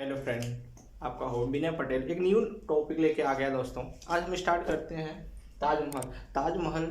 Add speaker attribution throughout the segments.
Speaker 1: Hello friend, आपका हो विनय पटेल एक न्यू टॉपिक लेके आ गया दोस्तों। आज हम स्टार्ट करते हैं ताजमहल। ताजमहल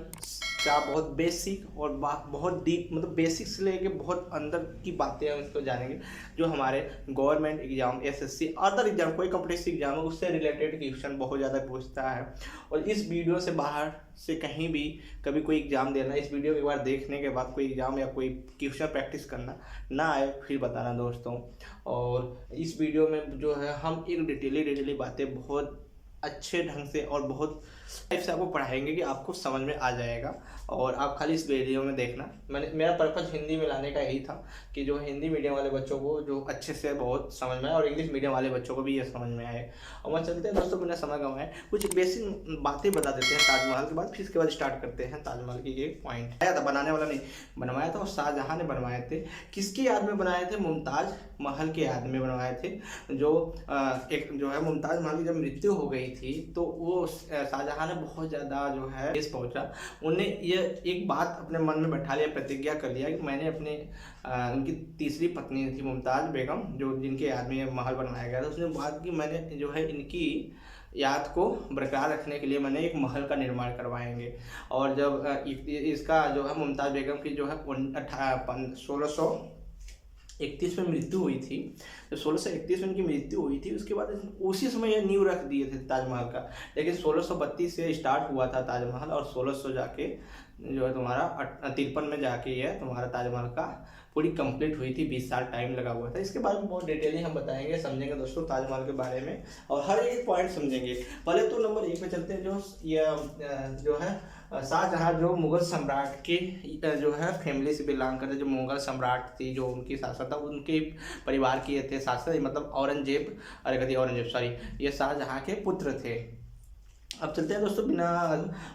Speaker 1: का बहुत बेसिक और बहुत डीप, मतलब बेसिक से लेके बहुत अंदर की बातें हम इसको जानेंगे, जो हमारे government exam, SSC, other exam, कोई कॉम्पिटिटिव एग्जाम है उससे रिलेटेड क्वेश्चन बहुत ज़्यादा पूछता है। और इस वीडियो से बाहर से कहीं भी कभी कोई एग्जाम देना, इस वीडियो को एक बार देखने के बाद कोई एग्जाम या कोई क्वेश्चन प्रैक्टिस करना ना आए फिर बताना दोस्तों। और इस वीडियो में जो है हम एक डिटेली बातें बहुत अच्छे ढंग से और बहुत टाइप से आपको पढ़ाएंगे कि आपको समझ में आ जाएगा। और आप खाली इस वीडियो में देखना, मेरा पर्पज़ हिंदी में लाने का यही था कि जो हिंदी मीडियम वाले बच्चों को जो अच्छे से बहुत समझ में आए और इंग्लिश मीडियम वाले बच्चों को भी ये समझ में आए। और वहाँ चलते हैं दोस्तों, बिना समय गंवाए कुछ बेसिक बातें बता देते हैं ताजमहल के बाद, फिर इसके बाद स्टार्ट करते हैं ताजमहल की एक पॉइंट। आया था बनाने वाला नहीं, बनवाया था और शाहजहाँ ने बनवाए थे। किसकी याद में बनाए थे? मुमताज़ महल के याद में बनवाए थे। जो एक जो है मुमताज़ महल की जब मृत्यु हो गई थी तो वो शाहजहाँ ने बहुत ज़्यादा जो है केस पहुँचा। उन्हें ये एक बात अपने मन में बैठा लिया, प्रतिज्ञा कर लिया कि मैंने अपने उनकी तीसरी पत्नी थी मुमताज़ बेगम, जो जिनके याद में ये महल बनवाया गया था, उसने बात की मैंने जो है इनकी याद को बरकरार रखने के लिए मैंने एक महल का निर्माण करवाएंगे। और जब इसका जो है मुमताज़ बेगम की जो है 1631 में मृत्यु हुई थी, तो 1631 में उनकी मृत्यु हुई थी, उसके बाद उसी समय ये नींव रख दिए थे ताजमहल का। लेकिन 1632 से स्टार्ट हुआ था ताजमहल और 1600 जाके जो है तुम्हारा 53 में जाके ये तुम्हारा ताजमहल का पूरी कंप्लीट हुई थी। 20 साल टाइम लगा हुआ था। इसके बारे में बहुत डिटेली हम बताएंगे, समझेंगे दोस्तों ताजमहल के बारे में और हर एक पॉइंट समझेंगे। पहले तो नंबर 1 पे चलते हैं, जो है शाहजहाँ जो मुगल सम्राट के जो है फैमिली से बिलोंग करते, जो मुगल सम्राट थी, जो उनकी शासक था, उनके परिवार के थे शासक, मतलब औरंगजेब सॉरी, ये शाहजहाँ के पुत्र थे। अब चलते हैं दोस्तों बिना,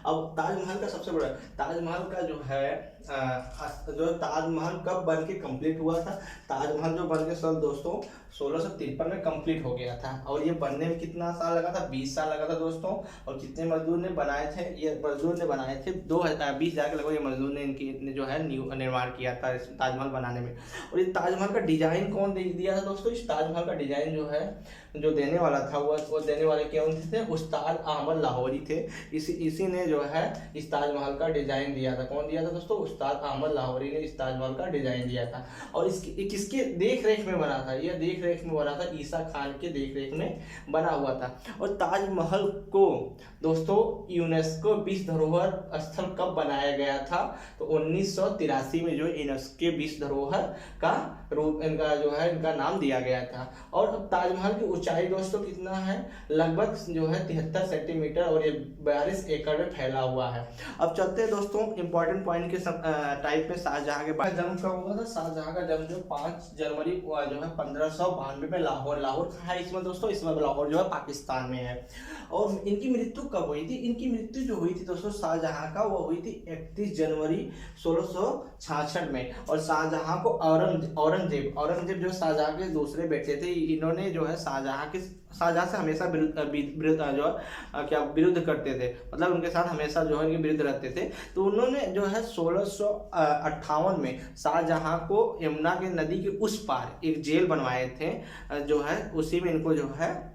Speaker 1: अब ताजमहल का सबसे बड़ा, ताजमहल का जो है ताजमहल कब बन के कंप्लीट हुआ था? ताजमहल जो बन के सन दोस्तों 1653 में कंप्लीट हो गया था। और ये बनने में कितना साल लगा था? 20 साल लगा था दोस्तों। और कितने मजदूर ने बनाए थे? ये मजदूर ने बनाए थे 20 के लगभग ये मजदूर ने इनकी जो है निर्माण किया था ताजमहल बनाने में। और ये ताजमहल का डिजाइन कौन दिया था दोस्तों? इस ताजमहल का डिजाइन जो है जो देने वाला था वो देने वाले कौन थे? उस्ताद अहमद लाहौरी थे। इसी ने जो है इस ताजमहल का डिजाइन दिया था। कौन दिया था दोस्तों? उस्ताद अहमद लाहौरी ने इस ताजमहल का डिजाइन दिया था। और किसके देख रेख में बना था? यह देख रेख में बना था, ईसा खान के देख रेख में बना हुआ था। और ताजमहल को दोस्तों यूनेस्को विश्व धरोहर स्थल कब बनाया गया था? तो 1983 में जो यूनेस्को विश्व धरोहर का रूप इनका जो है इनका नाम दिया गया था। और अब ताजमहल की ऊंचाई दोस्तों कितना है? लगभग जो है 73 सेंटीमीटर और ये 42 एकड़ में फैला हुआ है। अब चलते हैं दोस्तों इंपॉर्टेंट पॉइंट के टाइप में। शाहजहाँ के जन्म कब हुआ था? शाहजहाँ का जन्म जो 5 जनवरी जो है 1592 में लाहौर है इसमें दोस्तों। इसमें लाहौर जो है पाकिस्तान में है। और इनकी मृत्यु कब हुई थी? इनकी मृत्यु जो हुई थी दोस्तों शाहजहाँ का, वो हुई थी 31 जनवरी 1666 में। और शाहजहाँ को औरंगजेब जो शाहजहाँ के दूसरे बेटे थे, इन्होंने जो है शाहजहाँ से हमेशा विरुद्ध करते थे, मतलब उनके साथ हमेशा जो है इनके विरुद्ध रहते थे। तो उन्होंने जो है 1658 में शाहजहाँ को यमुना के नदी के उस पार एक जेल बनवाए थे, जो है उसी में इनको जो है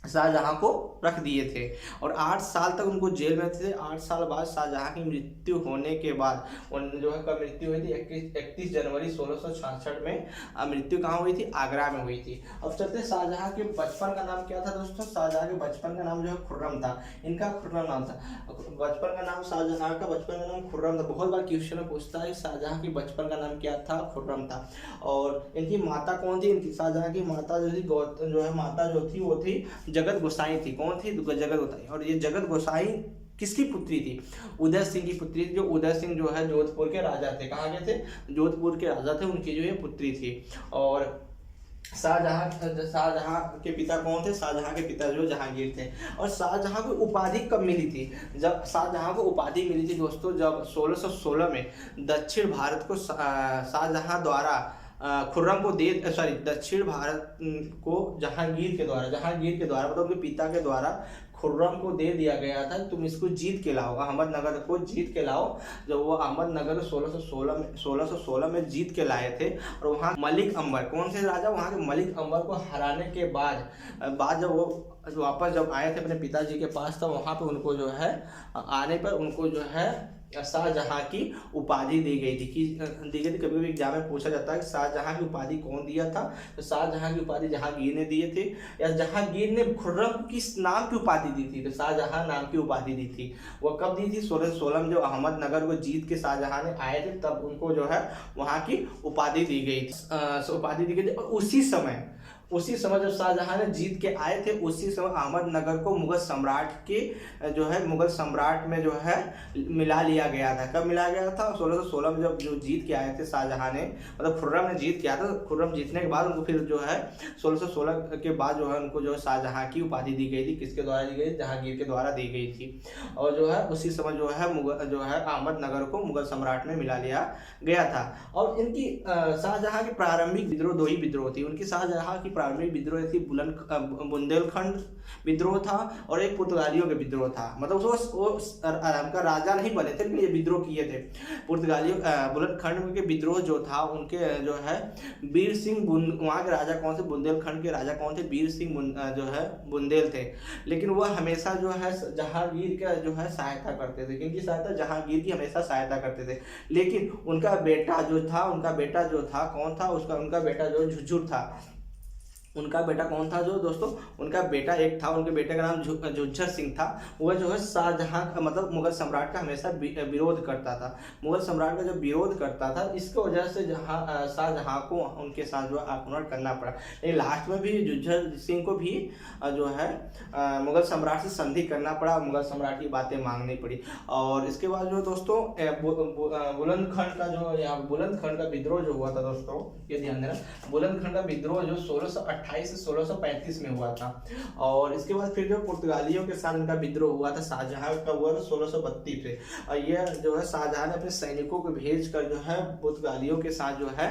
Speaker 1: शाहजहाँ को रख दिए थे। और 8 साल तक उनको जेल में थे। 8 साल बाद शाहजहाँ की मृत्यु होने के बाद उन जो है कब मृत्यु हुई थी? 31 जनवरी 1666 में मृत्यु कहाँ हुई थी? आगरा में हुई थी। अब चलते हैं शाहजहाँ के बचपन का नाम क्या था दोस्तों? शाहजहाँ के बचपन का नाम जो है खुर्रम था। इनका खुर्रम नाम था। बचपन का नाम शाहजहाँ का बचपन का नाम खुर्रम था। बहुत बार क्वेश्चन में पूछता है शाहजहाँ की बचपन का नाम क्या था? खुर्रम था। और इनकी माता कौन थी? इनकी शाहजहाँ की माता जो थी माता जो थी वो थी जगत गोसाई थी। कौन थी? जगत गोसाई। और ये जगत गोसाई किसकी पुत्री थी? उदय सिंह की पुत्री थी। जो उदय सिंह जो है जोधपुर के राजा थे। कहाँ के थे? जोधपुर के राजा थे, उनकी जो है पुत्री थी। और शाहजहाँ के पिता कौन थे? शाहजहाँ के पिता जो जहांगीर थे। और शाहजहाँ को उपाधि कब मिली थी? जब शाहजहाँ को उपाधि मिली थी दोस्तों, जब 1616 में दक्षिण भारत को शाहजहाँ द्वारा खुर्रम को दक्षिण भारत को जहांगीर के द्वारा मतलब उनके पिता के द्वारा खुर्रम को दे दिया गया था, तुम इसको जीत के लाओ, अहमदनगर को जीत के लाओ। जब वो अहमदनगर 1616 में जीत के लाए थे, और वहाँ मलिक अंबर, कौन से राजा, वहाँ के मलिक अंबर को हराने के बाद जब वो वापस आए थे अपने पिताजी के पास, तब वहाँ पे उनको जो है आने पर उनको जो है शाहजहां की उपाधि दी गई थी। कभी कभी एग्जाम में पूछा जाता है कि शाहजहां की उपाधि कौन दिया था, तो शाहजहां की उपाधि जहांगीर ने दिए थे, या जहांगीर ने खुर्रम को किस नाम की उपाधि दी थी, तो शाहजहां नाम की उपाधि दी थी। वो कब दी थी? 1616 में जो अहमदनगर को जीत के शाहजहां ने आए थे, तब उनको जो है वहाँ की उपाधि दी गई थी। उसी समय जब शाहजहां ने जीत के आए थे, उसी समय अहमदनगर को मुगल सम्राट में जो है मिला लिया गया था। कब मिला गया था? 1616 में जब जो जीत के आए थे शाहजहां ने, मतलब खुर्रम ने जीत किया था। खुर्रम जीतने के बाद उनको फिर जो है 1616 के बाद जो है उनको जो शाहजहां की उपाधि दी गई थी। किसके द्वारा दी गई? जहांगीर के द्वारा दी गई थी। और जो है उसी समय जो है अहमदनगर को मुगल सम्राट में मिला लिया गया था। और इनकी शाहजहां की प्रारंभिक विद्रोह 2 ही विद्रोह थी। उनकी शाहजहां की प्रारंभिक विद्रोह थी बुंदेलखंड विद्रोह था, और एक पुर्तगालियों के विद्रोह था। मतलब वो का राजा नहीं बने थे, लेकिन ये विद्रोह किए थे। पुर्तगालियों बुंदेलखंड के विद्रोह जो था, उनके जो है वीर सिंह वहाँ के राजा कौन थे? बुंदेलखंड के राजा कौन थे? वीर सिंह जो है बुंदेल थे। लेकिन वह हमेशा जो है जहांगीर का जो है सहायता करते थे। किनकी सहायता? जहांगीर की हमेशा सहायता करते थे। लेकिन उनका बेटा जो था कौन था? उनका बेटा जो झुझुर था। उनका बेटा कौन था जो दोस्तों? उनका बेटा एक था, उनके बेटे का नाम झुज्जर सिंह था। वह जो है शाहजहां का मतलब मुगल सम्राट का हमेशा विरोध करता था। मुगल सम्राट का जब विरोध करता था, इसकी वजह से शाहजहां को उनके साथ जो आक्रमण करना पड़ा। लेकिन लास्ट में भी झुज्जर सिंह को भी जो है मुगल सम्राट से संधि करना पड़ा, मुगल सम्राट की बातें मांगनी पड़ी। और इसके बाद जो दोस्तों बुलंदखंड का विद्रोह जो हुआ था दोस्तों, ये ध्यान देना, बुलंदखंड का विद्रोह जो 1628 से 1635 में हुआ था। और इसके बाद फिर जो पुर्तगालियों के साथ इनका विद्रोह हुआ था, शाहजहां का हुआ था 1632 से। और यह जो है शाहजहां ने अपने सैनिकों को भेजकर जो है पुर्तगालियों के साथ जो है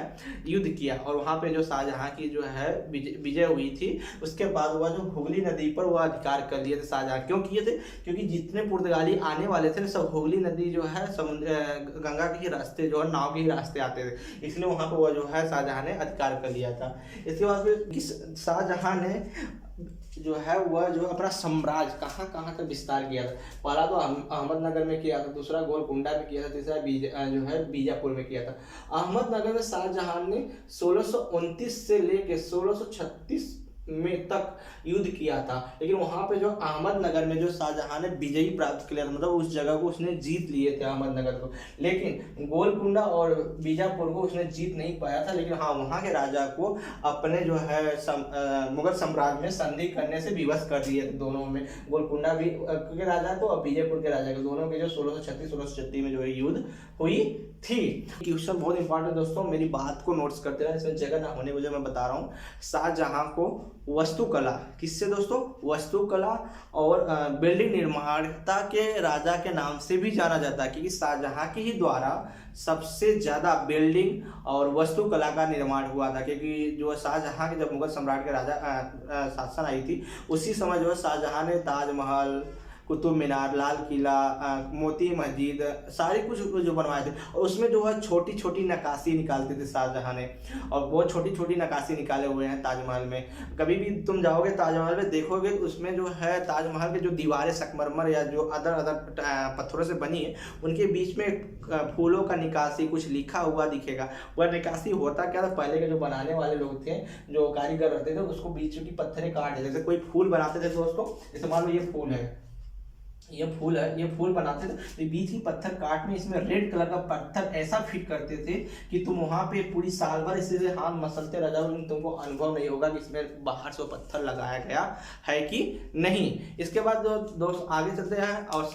Speaker 1: युद्ध किया, और वहां पे जो शाहजहां की जो है विजय हुई थी। उसके बाद वह जो हुगली नदी पर वह अधिकार कर लिए थे शाहजहां। क्यों किए थे? क्योंकि जितने पुर्तगाली आने वाले थे सब हुगली नदी जो है गंगा के ही रास्ते जो है नाव के ही रास्ते आते थे, इसलिए वहां पर वह जो है शाहजहां ने अधिकार कर लिया था। इसके बाद फिर शाहजहां ने जो है वह जो अपना साम्राज्य कहाँ तक विस्तार किया था। पहला तो अहमदनगर में किया था, दूसरा गोलकुंडा में किया था, तीसरा जो है बीजापुर में किया था। अहमदनगर में शाहजहां ने 1629 से लेकर 1636 में तक युद्ध किया था। लेकिन वहां पे जो अहमदनगर में जो शाहजहां ने विजयी प्राप्त किया था, मतलब उस जगह को उसने जीत लिए थे अहमदनगर को। लेकिन गोलकुंडा और बीजापुर को उसने जीत नहीं पाया था। लेकिन हाँ, वहां के राजा को अपने जो है मुगल साम्राज्य में संधि करने से विवश कर दिए थे दोनों में, गोलकुंडा भी के राजा को और बीजापुर के राजा को, दोनों के जो 1636 में जो है युद्ध हुई थी। क्वेश्चन बहुत इंपॉर्टेंट दोस्तों, मेरी बात को नोट्स करते रहे, इसमें जगह ना होने वजह मैं बता रहा हूँ। शाहजहां को वास्तुकला, किससे दोस्तों? वास्तुकला और बिल्डिंग निर्माणता के राजा के नाम से भी जाना जाता है, क्योंकि शाहजहां के ही द्वारा सबसे ज्यादा बिल्डिंग और वास्तुकला का निर्माण हुआ था। क्योंकि जो शाहजहां के जब मुगल सम्राट के राजा शासन आई थी, उसी समय जो है शाहजहां ने ताजमहल, कुतुब मीनार, लाल किला, मोती मस्जिद, सारे कुछ जो बनवाए थे। और उसमें जो है छोटी छोटी नक्काशी निकालते थे शाहजहां ने, और बहुत छोटी छोटी नक्काशी निकाले हुए हैं ताजमहल में। कभी भी तुम जाओगे ताजमहल में देखोगे, उसमें जो है ताजमहल के जो दीवारें संगमरमर या जो अदर पत्थरों से बनी है, उनके बीच में फूलों का निकासी कुछ लिखा हुआ दिखेगा। वह निकासी होता क्या था? पहले के जो बनाने वाले लोग थे, जो कारीगर रहते थे, उसको बीच की पत्थरें काट देते थे। कोई फूल बनाते थे दोस्तों, जैसे मान लो ये फूल है, ये फूल बनाते थे, तो बीच की पत्थर काट में इसमें रेड कलर का पत्थर ऐसा फिट करते थे कि तुम वहां पे पूरी साल भर इसे हाथ मसलते रह जाओ, लेकिन तुमको अनुभव नहीं होगा कि इसमें बाहर से पत्थर लगाया गया है कि नहीं। इसके बाद दोस्त आगे चलते हैं। और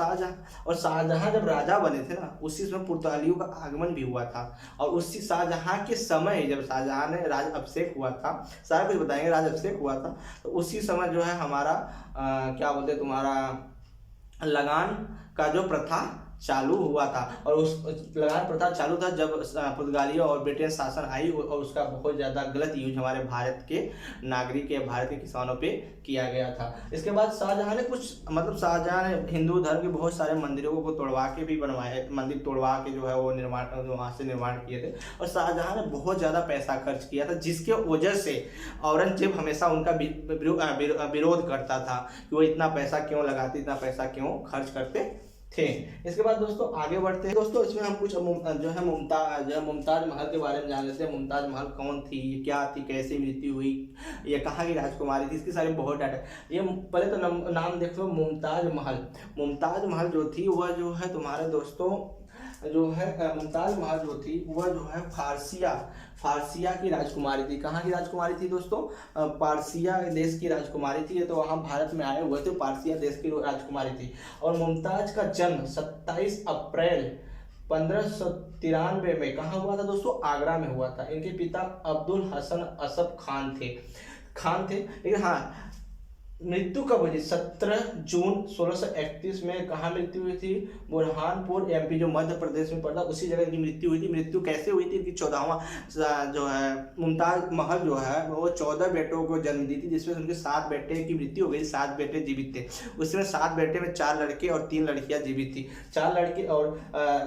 Speaker 1: शाहजहां जब राजा बने थे ना, उसी समय पुर्तगालियों का आगमन भी हुआ था। और उसी शाहजहां के समय जब शाहजहां ने राज अभिषेक हुआ था, सारा कुछ बताएंगे, राज अभिषेक हुआ था, तो उसी समय जो है हमारा क्या बोलते तुम्हारा लगान का जो प्रथा चालू हुआ था और उस लगान प्रथा चालू था जब पुर्तगालियों और ब्रिटेन शासन आई और उसका बहुत ज़्यादा गलत यूज हमारे भारत के नागरिक या भारत के किसानों पे किया गया था। इसके बाद शाहजहां ने शाहजहां ने हिंदू धर्म के बहुत सारे मंदिरों को तोड़वा के भी बनवाए, मंदिर तोड़वा के जो है वो वहाँ से निर्माण किए थे और शाहजहां ने बहुत ज़्यादा पैसा खर्च किया था, जिसके वजह से औरंगजेब हमेशा उनका विरोध करता था कि वो इतना पैसा क्यों लगाते, इतना पैसा क्यों खर्च करते थे। इसके बाद दोस्तों आगे बढ़ते हैं। दोस्तों इसमें हम कुछ जो है मुमताज महल के बारे में जान लेते हैं। मुमताज महल कौन थी, ये क्या थी, कैसे मृत्यु हुई, ये कहाँ की राजकुमारी थी, इसके सारे बहुत डाटा। ये पहले तो नाम देख लो, मुमताज महल। मुमताज महल जो थी वह जो है तुम्हारे दोस्तों जो है मुमताज महल जो थी वह जो है फारसिया की राजकुमारी थी। कहाँ की राजकुमारी थी दोस्तों? पारसिया देश की राजकुमारी थी। तो वहाँ भारत में आए हुए थे, पारसिया देश की राजकुमारी थी। और मुमताज का जन्म 27 अप्रैल 1593 में कहाँ हुआ था दोस्तों? आगरा में हुआ था। इनके पिता अब्दुल हसन असफ खान थे। लेकिन हाँ, मृत्यु कब हुई थी? 17 जून 1631 में कहाँ मृत्यु हुई थी? बुरहानपुर एमपी जो मध्य प्रदेश में पड़ता, उसी जगह की मृत्यु हुई थी। मृत्यु कैसे हुई थी? इनकी 14वां जो है मुमताज महल जो है वो 14 बेटों को जन्म दी थी, जिसमें उनके 7 बेटे की मृत्यु हो गई, 7 बेटे जीवित थे। उसमें 7 बेटे में 4 लड़के और 3 लड़कियां जीवित थी। 4 लड़के और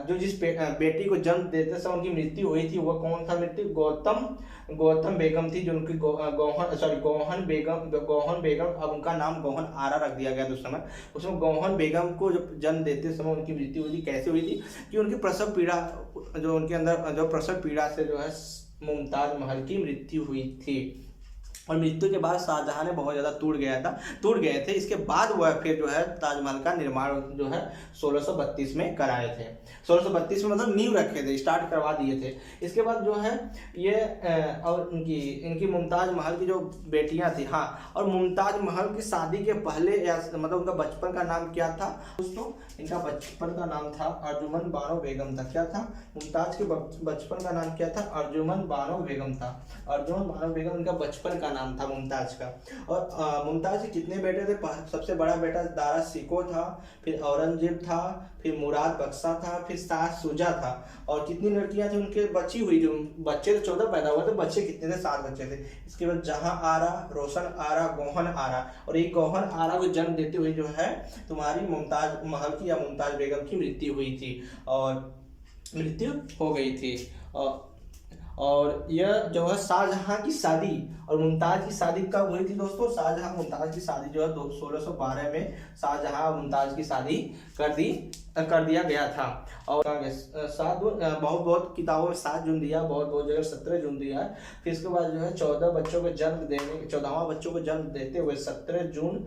Speaker 1: जो जिस बेटी को जन्म देते समय उनकी मृत्यु हुई थी वह कौन था? मृत्यु गौतम बेगम थी, जो उनकी गौहन बेगम, अब उनका नाम गौहन आरा रख दिया गया उस समय। उसमें गौहन बेगम को जब जन्म देते समय उनकी मृत्यु हुई थी। कैसे हुई थी? कि उनकी प्रसव पीड़ा, जो उनके अंदर जो प्रसव पीड़ा से जो है मुमताज महल की मृत्यु हुई थी। और मृत्यु के बाद शाहजहां ने बहुत ज़्यादा टूट गए थे। इसके बाद वह फिर जो है ताजमहल का निर्माण जो है 1632 में कराए थे। 1632 में मतलब नींव रखे थे, स्टार्ट करवा दिए थे। इसके बाद जो है ये और इनकी मुमताज महल की जो बेटियां थी, हाँ, और मुमताज महल की शादी के पहले या मतलब उनका बचपन का नाम क्या था दोस्तों? इनका बचपन का नाम था अर्जुमन बानो बेगम था। क्या था? मुमताज के बचपन का नाम क्या था? अर्जुमन बानो बेगम था। अर्जुमन बानो बेगम उनका बचपन का नाम था मुमताज का। और मुमताज के कितने बेटे थे? सबसे बड़ा बेटा दारा शिकोह था, फिर औरंगजेब था, फिर मुराद बख्शा था, फिर शाह शुजा था। और कितनी लड़कियां थी उनके बची हुई? जो बच्चे तो 14 पैदा हुए थे, बच्चे कितने थे? 7 बच्चे थे। इसके बाद जहां आरा, रोशन आरा, गौहन आरा, और एक गौहन आरा को जन्म देते हुए जो है तुम्हारी मुमताज महल की या मुमताज बेगम की मृत्यु हुई थी और मृत्यु हो गई थी। और यह जो है शाहजहां की शादी और मुमताज की शादी कब हुई थी दोस्तों? शाहजहां मुमताज की शादी जो है 1612 में शाहजहां और मुमताज की शादी कर दिया गया था। और बहुत किताबों में 7 जून दिया, बहुत जगह 17 जून दिया है। फिर इसके बाद जो है 14 बच्चों को जन्म देने, 14वां बच्चों को जन्म देते हुए 17 जून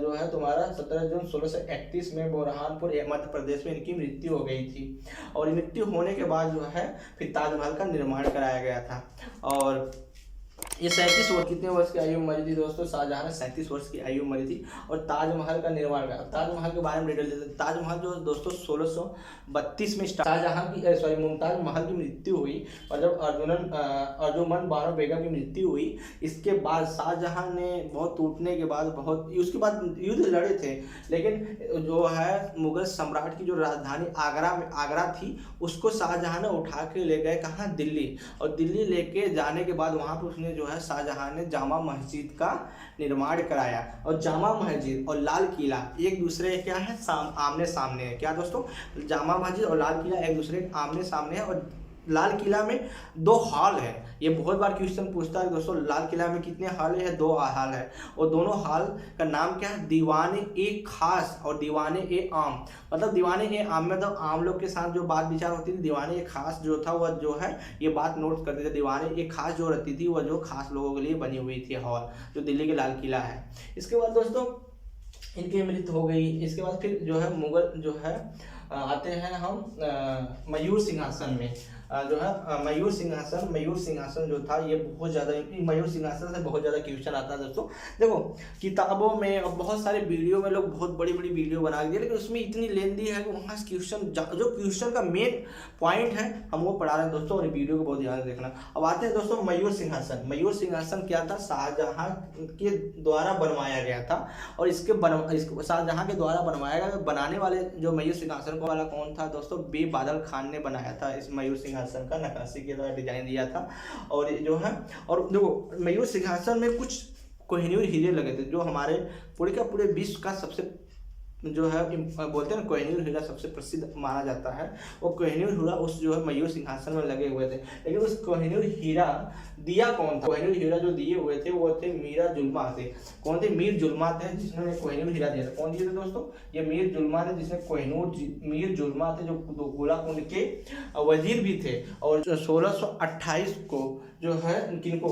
Speaker 1: जो है तुम्हारा 17 जून 1631 में बुरहानपुर मध्य प्रदेश में इनकी मृत्यु हो गई थी। और मृत्यु होने के बाद जो है फिर ताजमहल का निर्माण कराया गया था। और ये 37 वर्ष, कितने वर्ष की आयु मरी थी दोस्तों? शाहजहां ने 37 वर्ष की आयु मरी थी और ताजमहल का निर्माण करा। ताजमहल के बारे में डिटेल देते हैं। ताजमहल जो दोस्तों 1632 में मुमताज महल की मृत्यु हुई और जब अर्जुमन बानो बेगम की मृत्यु हुई, इसके बाद शाहजहां ने बहुत टूटने के बाद उसके बाद युद्ध लड़े थे, लेकिन जो है मुगल सम्राट की जो राजधानी आगरा थी उसको शाहजहां ने उठा के ले गए कहाँ? दिल्ली। और दिल्ली लेके जाने के बाद वहाँ पर उसने जो है शाहजहां ने जामा मस्जिद का निर्माण कराया। और जामा मस्जिद और लाल किला एक दूसरे क्या है? आमने सामने है। क्या दोस्तों? जामा मस्जिद और लाल किला एक दूसरे के आमने सामने है। और लाल किला में 2 हॉल है। ये बहुत बार क्वेश्चन पूछता है दोस्तों, लाल किला में कितने हॉल है? 2 हॉल है। और दोनों हॉल का नाम क्या है? दीवाने ए खास और दीवाने ए आम। मतलब दीवाने ए आम में तो आम लोग के साथ जो बात विचार होती थी, दीवाने ए खास जो था वह जो है ये बात नोट करते थे। दीवाने ए खास जो रहती थी वह जो खास लोगों के लिए बनी हुई थी हॉल, जो दिल्ली के लाल किला है। इसके बाद दोस्तों इनकी मृत्यु हो गई। इसके बाद फिर जो है मुगल जो है आते हैं हम मयूर सिंहासन में। जो है मयूर सिंहासन जो था ये बहुत ज़्यादा, मयूर सिंहासन से बहुत ज़्यादा क्वेश्चन आता है दोस्तों। देखो किताबों में और बहुत सारे वीडियो में लोग बहुत बड़ी वीडियो बना दिए, लेकिन उसमें इतनी लेंदी है कि वहाँ जो क्वेश्चन का मेन पॉइंट है हम वो पढ़ा रहे हैं दोस्तों, और वीडियो को बहुत ध्यान से देखना। अब आते हैं दोस्तों मयूर सिंहासन क्या था? शाहजहां के द्वारा बनवाया गया था। और शाहजहां के द्वारा बनवाया गया। बनाने वाले जो मयूर सिंहासन सिंहासन वाला कौन था दोस्तों? बी बादल खान ने बनाया था इस मयूर सिंहासन का, नक्काशी के द्वारा डिजाइन दिया था। और ये जो है, और देखो मयूर सिंहासन में कुछ कोहिनूर हीरे लगे थे जो हमारे पूरे का पूरे विश्व का सबसे जो है बोलते हैं ना कोहिनूर हीरा सबसे प्रसिद्ध माना जाता है। वो कोहिनूर हीरा उस जो है मयूर सिंहासन में लगे हुए थे। लेकिन उस कोहिनूर हीरा दिया कौन था? कोहिनूर हीरा जो दिए हुए थे वो थे मीरा जुल्मा थे। कौन थे? मीर जुल्मा थे जिसने कोहिनूर हीरा दिया था। कौन दिए थे दोस्तों? ये मीर जुल्मा थे जिसने मीर जुल्मा थे जो गोलाकुंड के वजीर भी थे। और 1628 को जो है किनको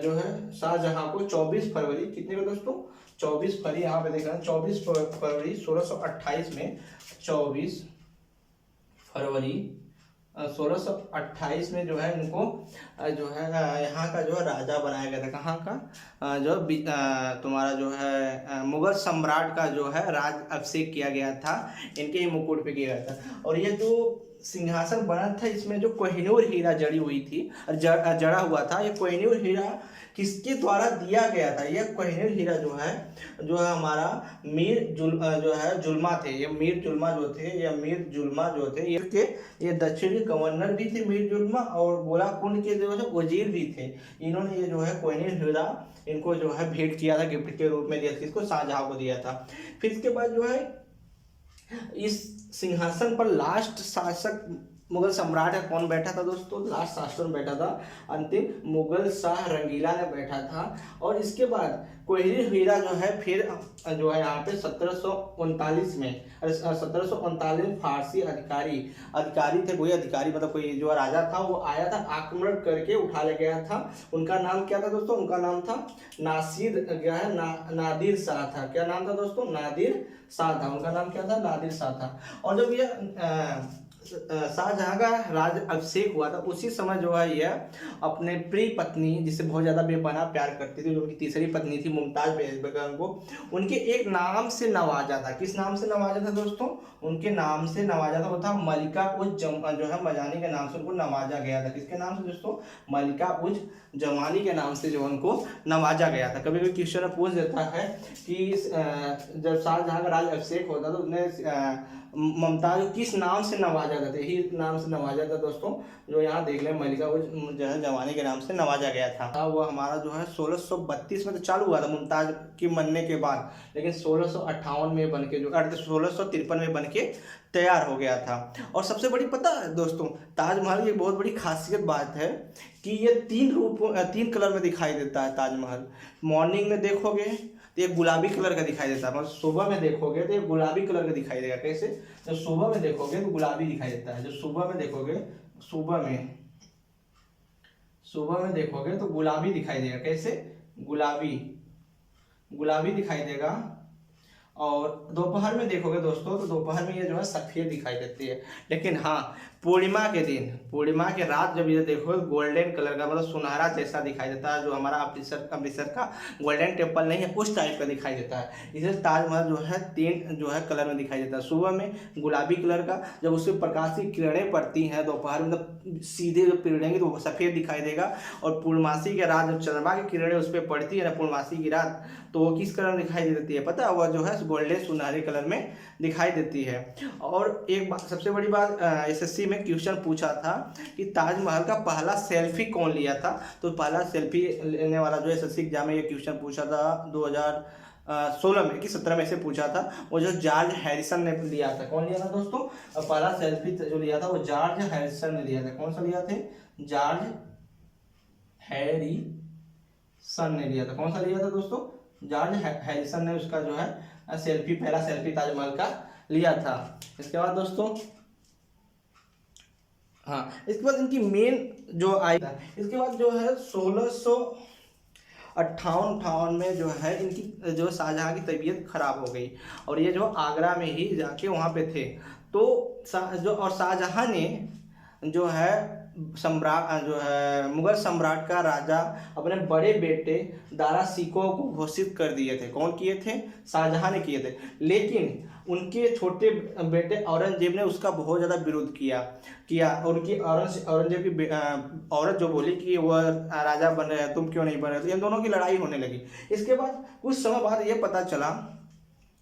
Speaker 1: जो है शाहजहां को 24 फरवरी कितने को दोस्तों? 24 फरवरी, यहाँ पे देखा 24 फरवरी 1628 में, 24 फरवरी 1628 में जो है इनको जो है यहाँ का जो है राजा बनाया गया था। कहाँ का? जो तुम्हारा जो है मुगल सम्राट का जो है राज अभिषेक किया गया था, इनके ही मुकुट पे किया गया था। और ये जो सिंहासन बना था इसमें जो कोहिनूर हीरा जड़ी हुई थी, जड़ा हुआ था, ये कोहिनूर हीरा किसके द्वारा दिया गया था? ये कोहिनूर हीरा जो है हमारा जो है जुल्मा थे। ये मीर जुल्मा जो थे, ये दक्षिणी गवर्नर भी थे मीर जुल्मा, और गोलाकुंड के जो है वजीर भी थे। इन्होंने ये जो है कोहिनूर हीरा इनको जो है भेंट किया था, गिफ्ट के रूप में दिया था। इसको शाहजहां को दिया था। फिर इसके बाद जो है इस सिंहासन पर लास्ट शासक मुगल सम्राट है कौन बैठा था दोस्तों? लास्ट शासक बैठा था अंतिम मुगल शाह रंगीला ने बैठा था। और इसके बाद कोहिनूर हीरा जो है फिर जो है यहाँ पे 1739 में 1739 में फारसी अधिकारी थे, कोई अधिकारी मतलब कोई जो राजा था वो आया था, आक्रमण करके उठा ले गया था। उनका नाम क्या था दोस्तों? उनका नाम था नादिर शाह था। क्या नाम था दोस्तों? नादिर शाह था। उनका नाम क्या था? नादिर शाह था। और जब ये शाहजहां का राज अभिषेक हुआ था उसी समय जो है यह अपने प्रिय पत्नी जिससे बहुत ज्यादा बेपनाह प्यार करती थी, जो उनकी तीसरी पत्नी थी मुमताज बेगम को, उनके एक नाम से नवाजा था। किस नाम से नवाजा था दोस्तों? उनके नाम से नवाजा था, वो था मलिका उज जो है मजानी के नाम से उनको नवाजा गया था। किसके नाम से दोस्तों? मलिका उज जमानी के नाम से जो उनको नवाजा गया था। कभी कभी क्वेश्चन पूछ देता है कि जब शाहजहां का राज अभिषेक होता तो उसने मुमताज किस नाम से नवाजा जाता था? यही नाम से नवाजा था दोस्तों, जो यहाँ देख लें मलिका उज जो है जमानी के नाम से नवाजा गया था। वो हमारा जो है 1632 में तो चालू हुआ था मुमताज की मरने के बाद, लेकिन 1658 में बन के जो 1653 में बन के तैयार हो गया था। और सबसे बड़ी पता है दोस्तों, ताजमहल की एक बहुत बड़ी खासियत बात है कि ये 3 कलर में दिखाई देता है ताजमहल। मॉर्निंग में देखोगे तो ये गुलाबी कलर का दिखाई देता है, मतलब सुबह में देखोगे तो ये गुलाबी कलर का दिखाई देगा। कैसे? जब सुबह में देखोगे तो गुलाबी दिखाई देता है, जब सुबह में देखोगे तो गुलाबी दिखाई देगा। कैसे? गुलाबी दिखाई देगा। और दोपहर में देखोगे दोस्तों तो दोपहर में ये जो है सफेद दिखाई देती है। लेकिन हाँ, पूर्णिमा के रात जब ये देखो गोल्डन कलर का मतलब सुनहरा जैसा दिखाई देता है, जो हमारा अमृतसर का गोल्डन टेम्पल नहीं है उस टाइप का दिखाई देता है। इसे ताजमहल जो है 3 जो है कलर में दिखाई देता है। सुबह में गुलाबी कलर का, जब उससे प्रकाश की किरणें पड़ती हैं दोपहर में मतलब सीधे जब पिघलेंगे तो वो सफ़ेद दिखाई देगा। और पूर्णमासी के रात जब चंद्रमा की किरणें उस पर पड़ती है ना पूर्णमासी की रात, तो वो किस कलर में दिखाई देती है पता है? वह जो है गोल्डन सुनहरे कलर में दिखाई देती है। और एक बात, सबसे बड़ी बात, एसएससी में क्वेश्चन पूछा था कि ताजमहल का पहला सेल्फी कौन लिया था? तो पहला सेल्फी लेने वाला जो एसएससी एग्जाम में ये क्वेश्चन पूछा था 2016 में कि 17 में से पूछा था, वो जो जॉर्ज हैरिसन ने लिया था। कौन लिया था दोस्तों? पहला सेल्फी जो लिया था वो जॉर्ज हैरिसन ने लिया था। कौन सा लिया थे? जॉर्ज हैरिसन ने लिया था। कौन सा लिया था दोस्तों? जॉर्ज हैरिसन ने उसका जो है पहला सेल्फी ताजमहल का लिया था। इसके बाद दोस्तों हाँ, इसके बाद इनकी मेन जो आई था, इसके बाद जो है 1658 में जो है इनकी जो शाहजहां की तबीयत खराब हो गई और ये जो आगरा में ही जाके वहाँ पे थे। तो और शाहजहां ने जो है मुगल सम्राट का राजा अपने बड़े बेटे दारा शिकोह को घोषित कर दिए थे। कौन किए थे? शाहजहां ने किए थे। लेकिन उनके छोटे बेटे औरंगजेब ने उसका बहुत ज़्यादा विरोध किया। उनकी औरंगजेब की औरत जो बोली कि वह राजा बन रहे हैं, तुम क्यों नहीं बन रहे, तो इन दोनों की लड़ाई होने लगी। इसके बाद कुछ समय बाद ये पता चला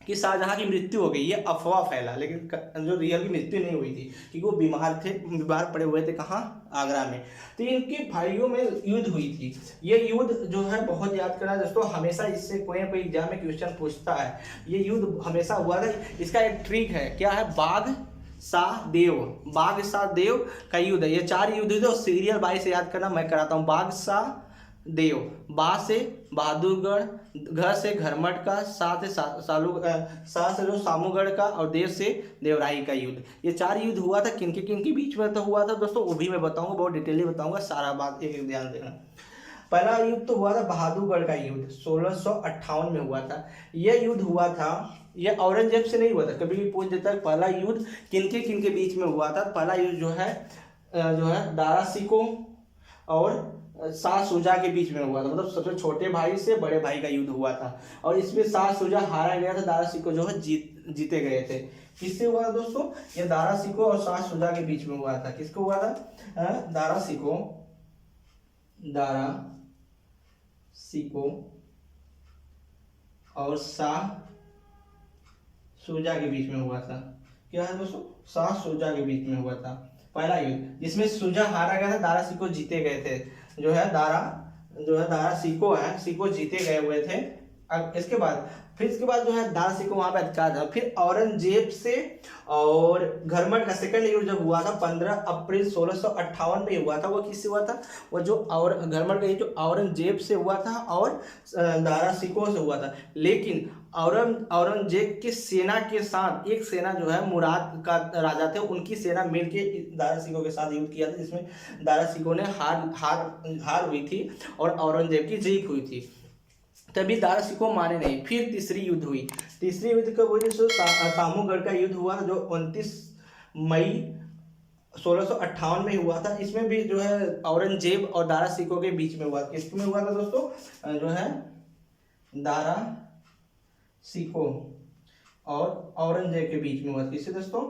Speaker 1: कि शाहजहां की मृत्यु हो गई, ये अफवाह फैला, लेकिन जो रियल की मृत्यु नहीं हुई थी, क्योंकि वो बीमार पड़े हुए थे कहाँ, आगरा में। तो इनके भाइयों में युद्ध हुई थी। ये युद्ध जो है बहुत याद करना दोस्तों, हमेशा इससे कोई ना कोई एग्जाम में क्वेश्चन पूछता है। ये युद्ध हमेशा हुआ था। इसका एक ट्रिक है, क्या है, बाघ शाह देव का युद्ध है। ये 4 युद्ध है, सीरियल बाई से याद करना, मैं कराता हूँ। बाघ शाह देव, बा से बहादुरगढ़, घ से घरमट का, सा से जो सामूगढ़ का, और देव से देवराई का युद्ध। ये 4 युद्ध हुआ था। किनके बीच में तो हुआ था दोस्तों, वो भी मैं बताऊंगा, बहुत डिटेली बताऊंगा, सारा बात एक ध्यान देना। पहला युद्ध तो हुआ था बहादुरगढ़ का युद्ध, 1658 में हुआ था। यह युद्ध हुआ था, यह औरंगजेब से नहीं हुआ था। कभी भी पूछ देता है पहला युद्ध किनके बीच में हुआ था। पहला युद्ध जो है दारा सिकों और शाह शुजा के बीच में हुआ था। मतलब सबसे छोटे भाई से बड़े भाई का युद्ध हुआ था, और इसमें शाह शुजा हारा गया था, दारा सिकों जो है जीते गए थे। किससे हुआ था दोस्तों, ये दारा सिकों और शाह शुजा के बीच में हुआ था। किसको हुआ था, दारा सिकों और शाह शुजा के बीच में हुआ था। क्या है दोस्तों, शाह शुजा के बीच में हुआ था पहला युद्ध, जिसमें शुजा हारा गया था, दारा सिकों जीते गए थे। जो है दारा सिकों जीते गए हुए थे। अब इसके बाद जो है दारा सिकों वहां पे अधिकार था। फिर औरंगजेब से और घरमट का सेकंड युद्ध जब हुआ था 15 अप्रैल 1658 में हुआ था। वो किससे हुआ था, वो जो घरमट का जो औरंगजेब से हुआ था और दारा सिकों से हुआ था। लेकिन औरंगजेब की सेना के साथ एक सेना जो है मुराद का राजा थे, उनकी सेना मिलके दारा सिकों के साथ युद्ध किया था, जिसमें दारा सिकों ने हार हुई थी और औरंगजेब की जीत हुई थी। तभी दारा सिकों माने नहीं। फिर तीसरी युद्ध हुई। तीसरी युद्ध कब हुई, सामूगढ़ का युद्ध हुआ, जो 29 मई 1658 में हुआ था। इसमें भी जो है औरंगजेब और दारा सिकों के बीच में हुआ। किसमें हुआ था दोस्तों, जो है दारा सिकों और औरंगजेब के बीच में हुआ। किससे दोस्तों,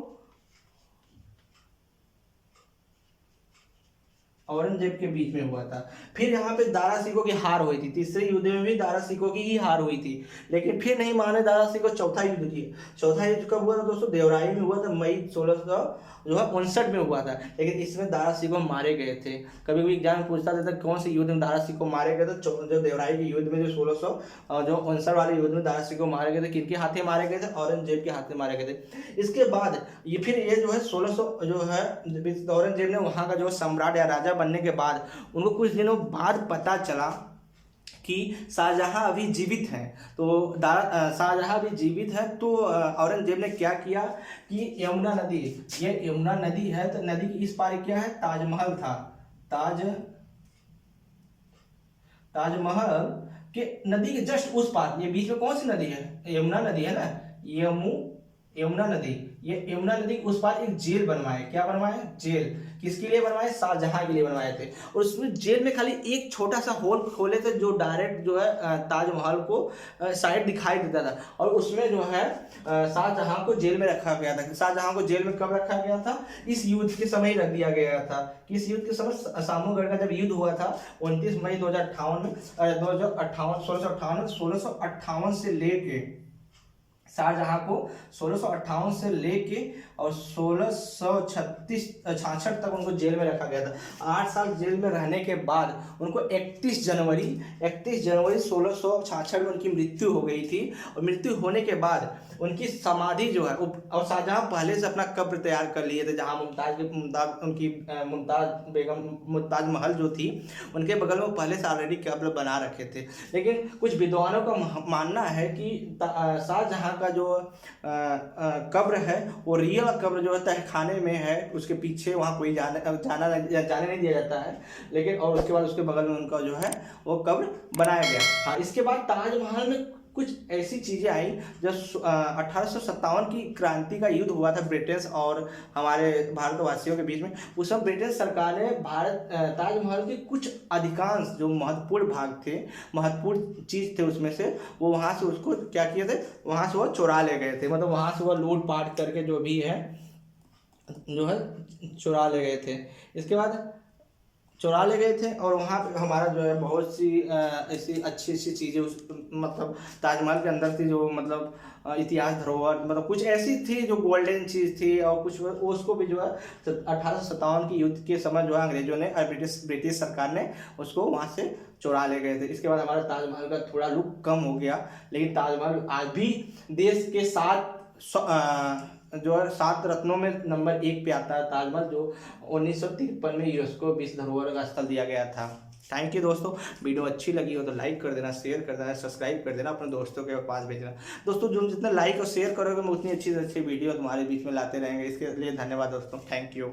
Speaker 1: औरंगजेब के बीच में हुआ था। फिर यहाँ पे दारा सिकों की हार हुई थी। तीसरे युद्ध में भी दारा सिकों की ही हार हुई थी, लेकिन फिर नहीं माने दारा सिकों, चौथा युद्ध किए। चौथा युद्ध कब हुआ था दोस्तों, देवराई में हुआ था, मई 1659 में हुआ था। लेकिन इसमें दारा सिकों मारे गए थे। कभी भी एग्जाम में पूछता था कौन से युद्ध में दारा सिकों मारे गए थे, जो देवराई के युद्ध में, जो 1659 वाले युद्ध में दारा सिकों मारे गए थे। किनके हाथे मारे गए थे, औरंगजेब के हाथ में मारे गए थे। इसके बाद ये जो है 1600 जो है औरंगजेब ने वहाँ का जो सम्राट या राजा बनने के बाद उनको कुछ दिनों बाद पता चला कि शाहजहां अभी जीवित हैं। तो शाहजहां अभी जीवित है, तो औरंगजेब ने क्या किया कि यमुना नदी, ये यमुना नदी है, तो नदी के इस पार क्या है, ताजमहल था। ताजमहल के नदी के जस्ट उस पार, ये बीच में कौन सी नदी है, यमुना नदी है ना, यमुना नदी। ये यमुना नदी उस पार एक जेल बनवाए। क्या बनवाए, जेल। किसके लिए बनवाए, शाहजहां के लिए बनवाए थे। और उसमें जेल में खाली एक छोटा सा होल खोले थे, जो डायरेक्ट जो है ताजमहल को साइड दिखाई देता था। और उसमें जो है शाहजहां को जेल में रखा गया था। शाहजहां को जेल में कब रखा गया था, इस युद्ध के समय रख दिया गया था। किस युद्ध के समय, सामूगढ़ का जब युद्ध हुआ था 29 मई 2058 में, 1658 से लेके शाहजहां को 1658 से लेके और 1666 तक उनको जेल में रखा गया था। 8 साल जेल में रहने के बाद उनको 31 जनवरी 1666 में उनकी मृत्यु हो गई थी। और मृत्यु होने के बाद उनकी समाधि जो है, और शाहजहां पहले से अपना कब्र तैयार कर लिए थे, जहाँ मुमताज महल जो थी उनके बगल में पहले से ऑलरेडी कब्र बना रखे थे। लेकिन कुछ विद्वानों का मानना है कि शाहजहां का जो कब्र है वो रियल कब्र जो है तहखाने में है, उसके पीछे, वहाँ कोई जाने नहीं दिया जाता है। लेकिन और उसके बाद उसके बगल में उनका जो है वो कब्र बनाया गया। हाँ, इसके बाद ताजमहल में कुछ ऐसी चीज़ें आई जब 1857 की क्रांति का युद्ध हुआ था ब्रिटेन और हमारे भारतवासियों के बीच में। उस समय ब्रिटेन सरकार ने ताजमहल के कुछ अधिकांश जो महत्वपूर्ण भाग थे, महत्वपूर्ण चीज़ थे उसमें से, वो वहाँ से उसको क्या किए थे, वहाँ से वो चुरा ले गए थे। मतलब वहाँ से वो लूटपाट करके जो भी है जो है चुरा ले गए थे। इसके बाद चुरा ले गए थे। और वहाँ पे हमारा जो है बहुत सी ऐसी अच्छी अच्छी चीज़ें उस मतलब ताजमहल के अंदर थी, जो मतलब इतिहास धरोहर मतलब कुछ ऐसी थी जो गोल्डन चीज़ थी। और कुछ उसको भी जो है 1857 की युद्ध के समय जो है अंग्रेजों ने ब्रिटिश सरकार ने उसको वहाँ से चुरा ले गए थे। इसके बाद हमारा ताजमहल का थोड़ा लुक कम हो गया, लेकिन ताजमहल आज भी देश के जो है 7 रत्नों में नंबर 1 पे आता है ताजमहल, जो 1953 में यूनेस्को विश्व धरोहर का स्थल दिया गया था। थैंक यू दोस्तों, वीडियो अच्छी लगी हो तो लाइक कर देना, शेयर कर देना, सब्सक्राइब कर देना, अपने दोस्तों के पास भेजना। दोस्तों जो जितना लाइक और शेयर करोगे मैं उतनी अच्छी अच्छी वीडियो तुम्हारे बीच में लाते रहेंगे। इसके लिए धन्यवाद दोस्तों, थैंक यू।